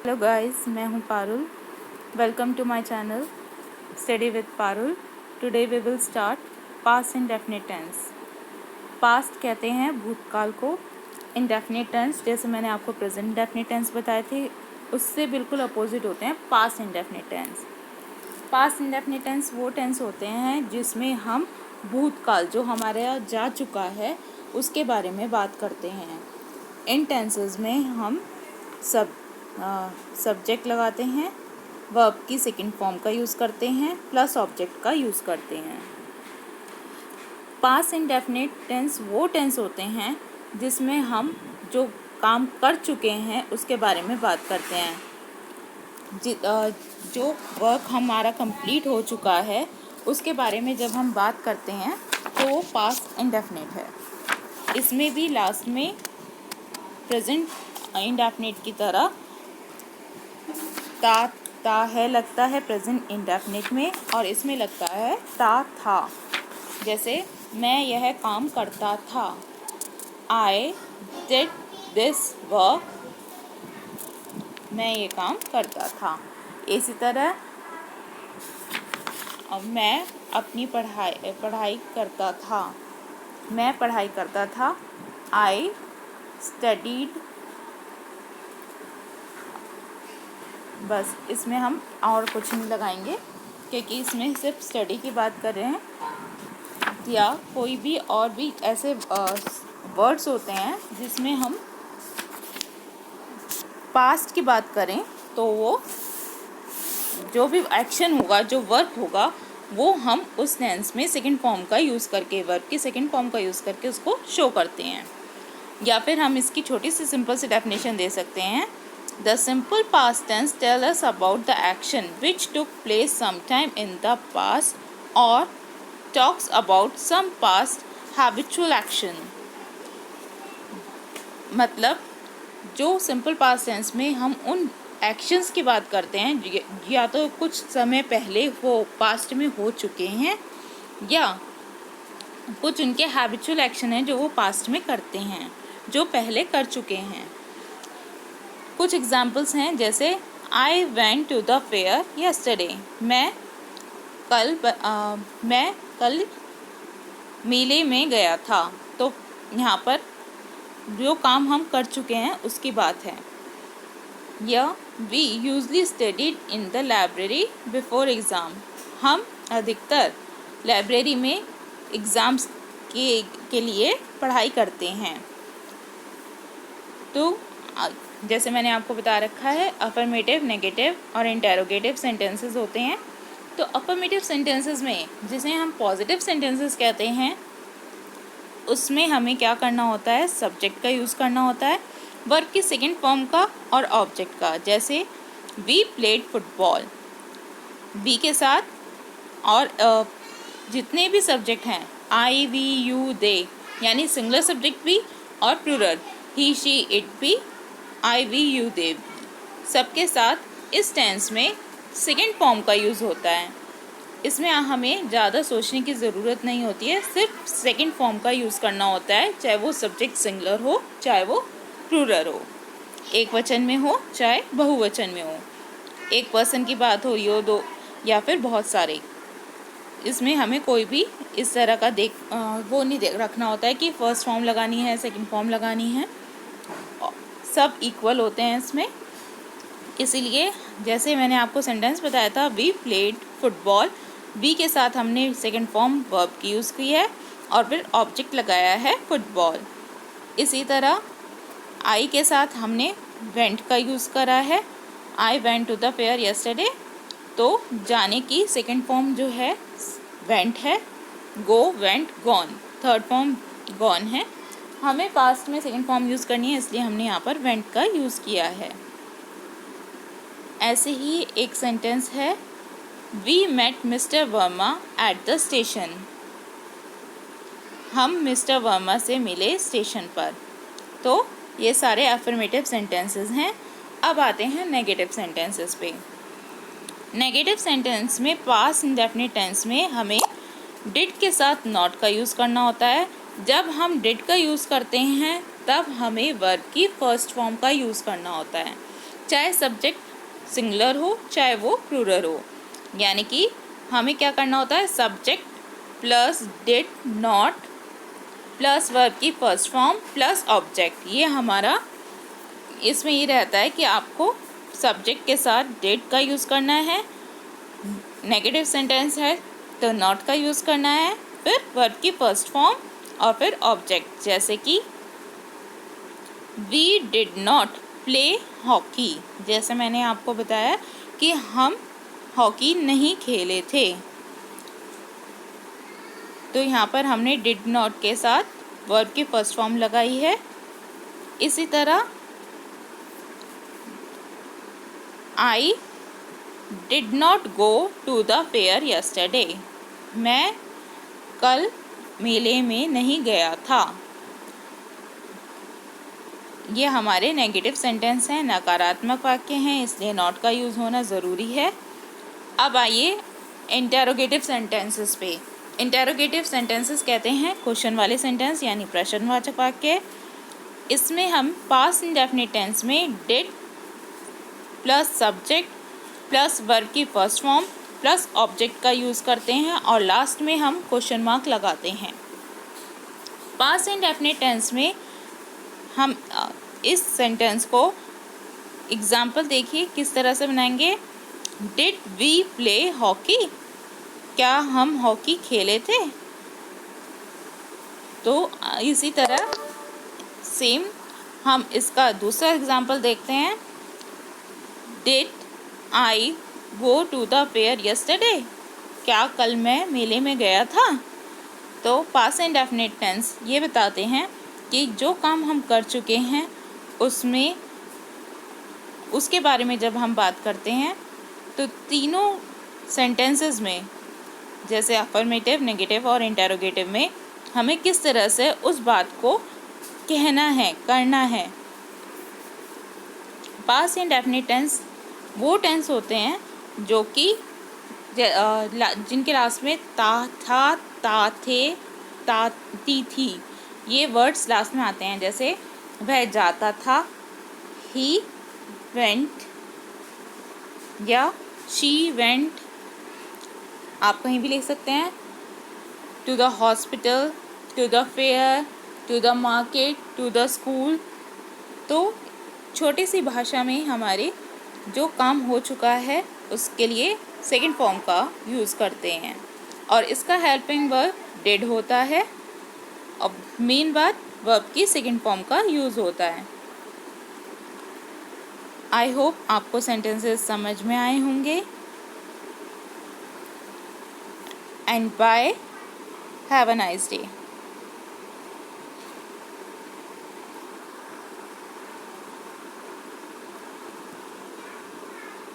Hello guys, मैं हूं Parul. Welcome to my channel study with Parul. Today we will start past indefinite tense. Past कहते हैं भूतकाल को। इंडेफिनिट टेंस, जैसे मैंने आपको प्रेजेंट इंडेफिनिट टेंस बताए थे, उससे बिल्कुल अपोजिट होते हैं past indefinite tense. Past indefinite tense वो टेंस होते हैं जिसमें हम भूतकाल जो हमारे यहाँ जा चुका है उसके बारे में बात करते हैं। इन टेंसेस में हम सब्जेक्ट लगाते हैं, वर्ब की सेकंड फॉर्म का यूज़ करते हैं, प्लस ऑब्जेक्ट का यूज़ करते हैं। पास्ट इंडेफिनिट टेंस वो टेंस होते हैं जिसमें हम जो काम कर चुके हैं उसके बारे में बात करते हैं। जो वर्क हमारा कंप्लीट हो चुका है उसके बारे में जब हम बात करते हैं तो वो पास्ट इंडेफिनिट है। इसमें भी लास्ट में प्रेजेंट इंडेफिनिट की तरह ता है लगता है प्रेजेंट इंडेफिनिट में, और इसमें लगता है था। जैसे मैं यह काम करता था, आई डिड दिस वर्क, मैं ये काम करता था। इसी तरह मैं अपनी पढ़ाई करता था, मैं पढ़ाई करता था, आई स्टडीड। बस इसमें हम और कुछ नहीं लगाएंगे क्योंकि इसमें सिर्फ स्टडी की बात कर रहे हैं, या कोई भी और भी ऐसे वर्ड्स होते हैं जिसमें हम पास्ट की बात करें तो वो जो भी एक्शन होगा, जो वर्क होगा, वो हम उस टेंस में सेकंड फॉर्म का यूज़ करके, वर्क की सेकंड फॉर्म का यूज़ करके उसको शो करते हैं। या फिर हम इसकी छोटी सी सिंपल सी डेफिनेशन दे सकते हैं। The simple past tense tells us about the action which took place sometime in the past or talks about some past habitual action। मतलब जो सिंपल पास्ट टेंस में हम उन एक्शंस की बात करते हैं या तो कुछ समय पहले वो पास्ट में हो चुके हैं, या कुछ उनके हैबिचुअल एक्शन हैं जो वो पास्ट में करते हैं, जो पहले कर चुके हैं। कुछ एग्जाम्पल्स हैं, जैसे I went to the fair yesterday, मैं कल मेले में गया था। तो यहाँ पर जो काम हम कर चुके हैं उसकी बात है। या we usually studied in the library before exam, हम अधिकतर लाइब्रेरी में एग्ज़ाम्स के लिए पढ़ाई करते हैं। तो जैसे मैंने आपको बता रखा है, अफर्मेटिव, नेगेटिव और इंटेरोगेटिव सेंटेंसेस होते हैं। तो अफर्मेटिव सेंटेंसेस में, जिसे हम पॉजिटिव सेंटेंसेस कहते हैं, उसमें हमें क्या करना होता है, सब्जेक्ट का यूज़ करना होता है, वर्ब की सेकंड फॉर्म का और ऑब्जेक्ट का। जैसे वी प्लेड फुटबॉल, वी के साथ और जितने भी सब्जेक्ट हैं, आई, वी, यू, दे, यानी सिंगुलर सब्जेक्ट भी और प्लूरल, ही, शी, इट भी, आई, वी, यू, दे, सबके साथ इस टेंस में सेकंड फॉर्म का यूज़ होता है। इसमें हमें ज़्यादा सोचने की ज़रूरत नहीं होती है, सिर्फ सेकंड फॉर्म का यूज़ करना होता है, चाहे वो सब्जेक्ट सिंगुलर हो, चाहे वो प्लूरल हो, एक वचन में हो चाहे बहुवचन में हो, एक पर्सन की बात हो, यो, दो, या फिर बहुत सारे। इसमें हमें कोई भी इस तरह का वो नहीं रखना होता है कि फर्स्ट फॉर्म लगानी है, सेकंड फॉर्म लगानी है, सब इक्वल होते हैं इसमें। इसीलिए जैसे मैंने आपको सेंटेंस बताया था, वी प्लेड फुटबॉल, वी के साथ हमने सेकंड फॉर्म वर्ब की यूज़ की है और फिर ऑब्जेक्ट लगाया है फुटबॉल। इसी तरह आई के साथ हमने वेंट का यूज़ करा है, I went to the fair yesterday, तो जाने की सेकंड फॉर्म जो है वेंट है, go, went, gone, third form gone है। हमें पास्ट में सेकंड फॉर्म यूज़ करनी है, इसलिए हमने यहाँ पर वेंट का यूज़ किया है। ऐसे ही एक सेंटेंस है, we met mister Verma at the station, हम मिस्टर वर्मा से मिले स्टेशन पर। तो ये सारे अफर्मेटिव सेंटेंसेस हैं। अब आते हैं नेगेटिव सेंटेंसेस पे। नेगेटिव सेंटेंस में पास्ट इंडेफिनिट टेंस में हमें डिड के साथ नॉट का यूज़ करना होता है। जब हम डिड का यूज़ करते हैं तब हमें वर्ब की फर्स्ट फॉर्म का यूज़ करना होता है, चाहे सब्जेक्ट सिंगुलर हो चाहे वो प्लूरल हो। यानी कि हमें क्या करना होता है, subject plus did not plus verb की फर्स्ट फॉर्म प्लस ऑब्जेक्ट। ये हमारा इसमें ये रहता है कि आपको सब्जेक्ट के साथ डिड का यूज़ करना है, नेगेटिव सेंटेंस है तो नॉट का यूज़ करना है, फिर वर्ब की फर्स्ट फॉर्म और फिर ऑब्जेक्ट। जैसे कि we did not play hockey, जैसे मैंने आपको बताया कि हम हॉकी नहीं खेले थे, तो यहाँ पर हमने डिड नॉट के साथ वर्ब की फर्स्ट फॉर्म लगाई है। इसी तरह I did not go to the fair yesterday, मैं कल मेले में नहीं गया था। ये हमारे नेगेटिव सेंटेंस हैं, नकारात्मक वाक्य हैं, इसलिए नॉट का यूज़ होना ज़रूरी है। अब आइए इंटेरोगेटिव सेंटेंसेस पे। इंटेरोगेटिव सेंटेंसेस कहते हैं क्वेश्चन वाले सेंटेंस यानी प्रश्नवाचक वाक्य। इसमें हम पास्ट इंडेफिनिट टेंस में did plus subject plus verb की फर्स्ट फॉर्म प्लस ऑब्जेक्ट का यूज़ करते हैं और लास्ट में हम क्वेश्चन मार्क लगाते हैं। पास्ट इंडेफिनिट टेंस में हम इस सेंटेंस को एग्जाम्पल देखिए किस तरह से बनाएंगे। डिड वी प्ले हॉकी, क्या हम हॉकी खेले थे। तो इसी तरह सेम हम इसका दूसरा एग्जाम्पल देखते हैं। Did I go to the fair yesterday, क्या कल मैं मेले में गया था। तो पास्ट इंडेफिनिट टेंस ये बताते हैं कि जो काम हम कर चुके हैं उसमें उसके बारे में जब हम बात करते हैं तो तीनों सेंटेंसेस में जैसे अफर्मेटिव, नेगेटिव और इंटेरोगेटिव में हमें किस तरह से उस बात को कहना है, करना है। पास्ट इंडेफिनिट टेंस वो टेंस होते हैं जो कि जिनके लास्ट में ता, था, ता, थे, ता, ती, थी ये वर्ड्स लास्ट में आते हैं। जैसे वह जाता था, ही वेंट, या शी वेंट। आप कहीं भी लिख सकते हैं। To the hospital, to the fair, to the market, to the school. तो छोटी सी भाषा में हमारे जो काम हो चुका है उसके लिए सेकंड फॉर्म का यूज़ करते हैं और इसका हेल्पिंग वर्ब डिड होता है और मेन बात वर्ब की सेकंड फॉर्म का यूज़ होता है। आई होप आपको सेंटेंसेस समझ में आए होंगे। And bye, have a nice day.